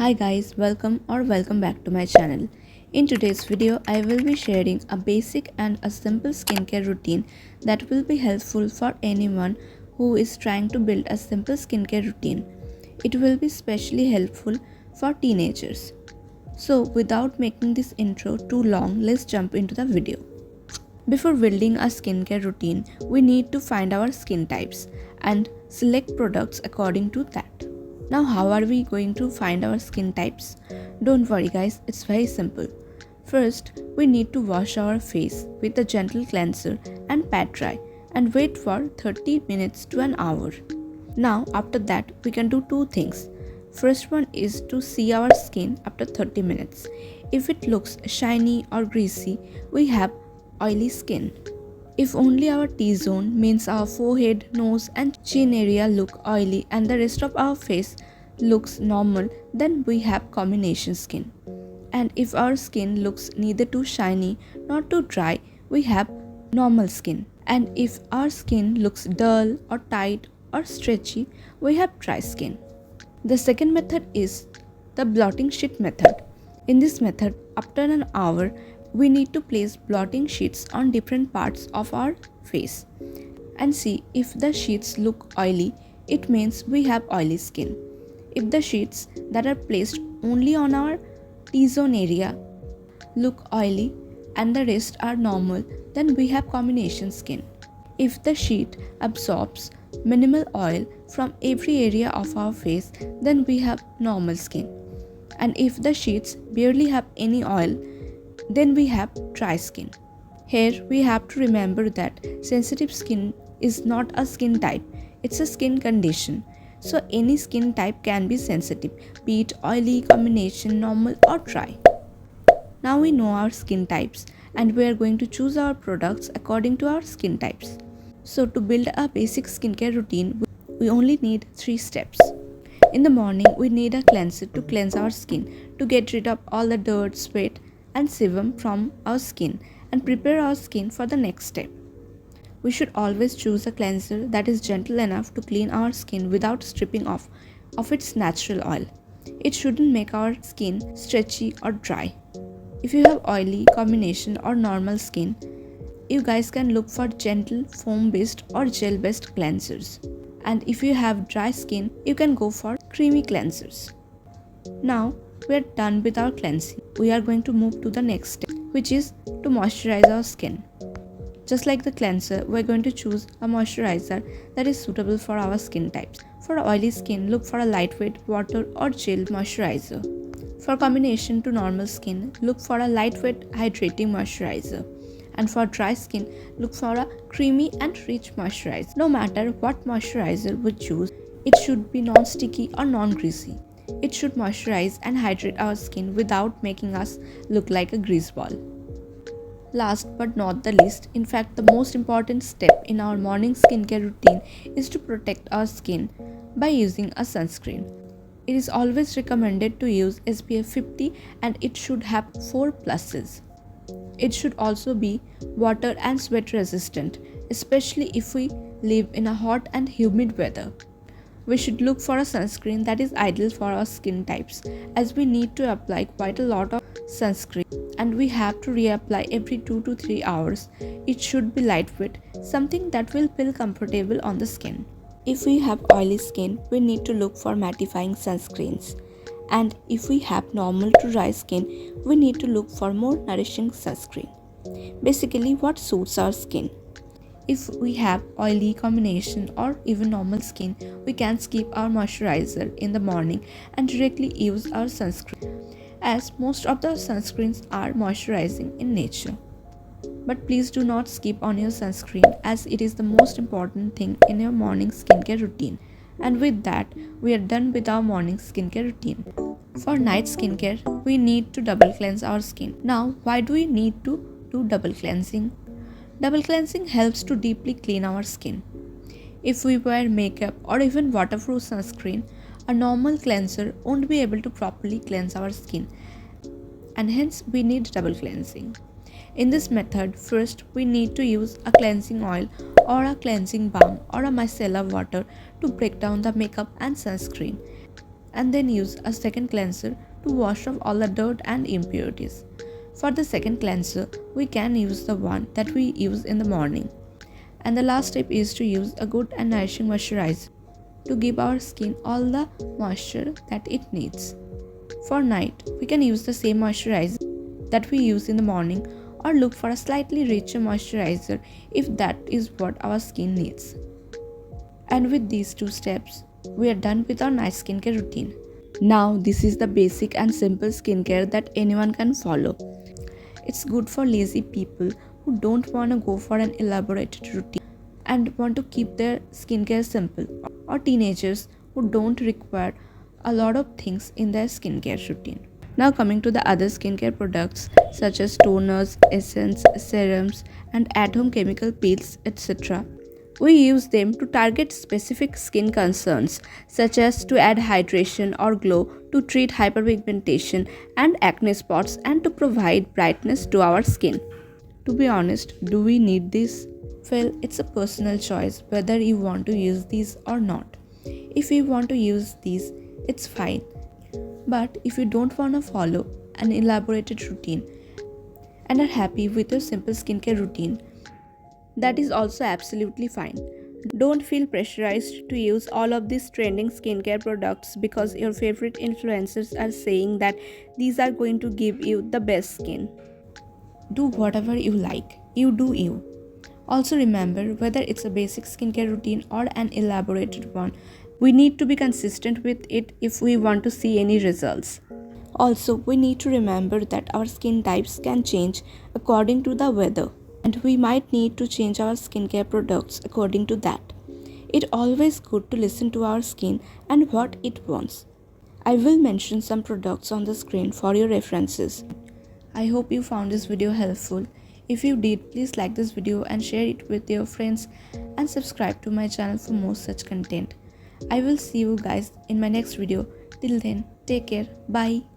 Hi guys, welcome back to my channel. In today's video, I will be sharing a basic and a simple skincare routine that will be helpful for anyone who is trying to build a simple skincare routine. It will be especially helpful for teenagers. So without making this intro too long, let's jump into the video. Before building a skincare routine, we need to find our skin types and select products according to that. Now, how are we going to find our skin types? Don't worry guys, it's very simple. First, we need to wash our face with a gentle cleanser and pat dry and wait for 30 minutes to an hour. Now, after that, we can do two things. First one is to see our skin after 30 minutes. If it looks shiny or greasy, we have oily skin. If only our T-zone, means our forehead, nose and chin area look oily and the rest of our face looks normal, then we have combination skin. And if our skin looks neither too shiny nor too dry, we have normal skin. And if our skin looks dull or tight or stretchy, we have dry skin. The second method is the blotting sheet method. In this method, after an hour, we need to place blotting sheets on different parts of our face and see if the sheets look oily, it means we have oily skin. If the sheets that are placed only on our T-zone area look oily and the rest are normal, then we have combination skin. If the sheet absorbs minimal oil from every area of our face, then we have normal skin. And if the sheets barely have any oil, then we have dry skin. Here we have to remember that sensitive skin is not a skin type, it's a skin condition. So any skin type can be sensitive, be it oily, combination, normal or dry. Now we know our skin types and we are going to choose our products according to our skin types. So to build a basic skincare routine, we only need 3 steps. In the morning, we need a cleanser to cleanse our skin, to get rid of all the dirt, sweat and sebum from our skin and prepare our skin for the next step. We should always choose a cleanser that is gentle enough to clean our skin without stripping off of its natural oil. It shouldn't make our skin stretchy or dry. If you have oily, combination or normal skin, you guys can look for gentle foam-based or gel-based cleansers. And if you have dry skin, you can go for creamy cleansers. Now, we are done with our cleansing. We are going to move to the next step, which is to moisturize our skin. Just like the cleanser, we are going to choose a moisturizer that is suitable for our skin types. For oily skin, look for a lightweight water or gel moisturizer. For combination to normal skin, look for a lightweight hydrating moisturizer. And for dry skin, look for a creamy and rich moisturizer. No matter what moisturizer we choose, it should be non-sticky or non-greasy. It should moisturize and hydrate our skin without making us look like a grease ball. Last but not the least, in fact the most important step in our morning skincare routine is to protect our skin by using a sunscreen. It is always recommended to use SPF 50 and it should have 4 pluses. It should also be water and sweat resistant, especially if we live in a hot and humid weather. We should look for a sunscreen that is ideal for our skin types, as we need to apply quite a lot of sunscreen and we have to reapply every 2 to 3 hours. It should be lightweight, something that will feel comfortable on the skin. If we have oily skin, we need to look for mattifying sunscreens. And if we have normal to dry skin, we need to look for more nourishing sunscreen. Basically, what suits our skin. If we have oily, combination or even normal skin, we can skip our moisturizer in the morning and directly use our sunscreen, as most of the sunscreens are moisturizing in nature. But please do not skip on your sunscreen, as it is the most important thing in your morning skincare routine. And with that, we are done with our morning skincare routine. For night skincare, we need to double cleanse our skin. Now, why do we need to do double cleansing? Double cleansing helps to deeply clean our skin. If we wear makeup or even waterproof sunscreen, a normal cleanser won't be able to properly cleanse our skin, and hence we need double cleansing. In this method, first we need to use a cleansing oil or a cleansing balm or a micellar water to break down the makeup and sunscreen. and then use a second cleanser to wash off all the dirt and impurities. For the second cleanser, we can use the one that we use in the morning. And the last step is to use a good and nourishing moisturizer to give our skin all the moisture that it needs. For night, we can use the same moisturizer that we use in the morning or look for a slightly richer moisturizer if that is what our skin needs. And with these two steps, we are done with our night skincare routine. Now, this is the basic and simple skincare that anyone can follow. It's good for lazy people who don't want to go for an elaborated routine and want to keep their skincare simple, or teenagers who don't require a lot of things in their skincare routine. Now coming to the other skincare products such as toners, essence, serums and at-home chemical peels, etc. We use them to target specific skin concerns such as to add hydration or glow, to treat hyperpigmentation and acne spots, and to provide brightness to our skin. To be honest, do we need this? Well, it's a personal choice whether you want to use these or not. If you want to use these, it's fine. But if you don't want to follow an elaborated routine and are happy with your simple skincare routine, that is also absolutely fine. Don't feel pressurized to use all of these trending skincare products because your favorite influencers are saying that these are going to give you the best skin. Do whatever you like. You do you. Also remember, whether it's a basic skincare routine or an elaborated one, we need to be consistent with it if we want to see any results. Also, we need to remember that our skin types can change according to the weather, and we might need to change our skincare products according to that. It's always good to listen to our skin and what it wants. I will mention some products on the screen for your references. I hope you found this video helpful. If you did, please like this video and share it with your friends and subscribe to my channel for more such content. I will see you guys in my next video. Till then, take care. Bye.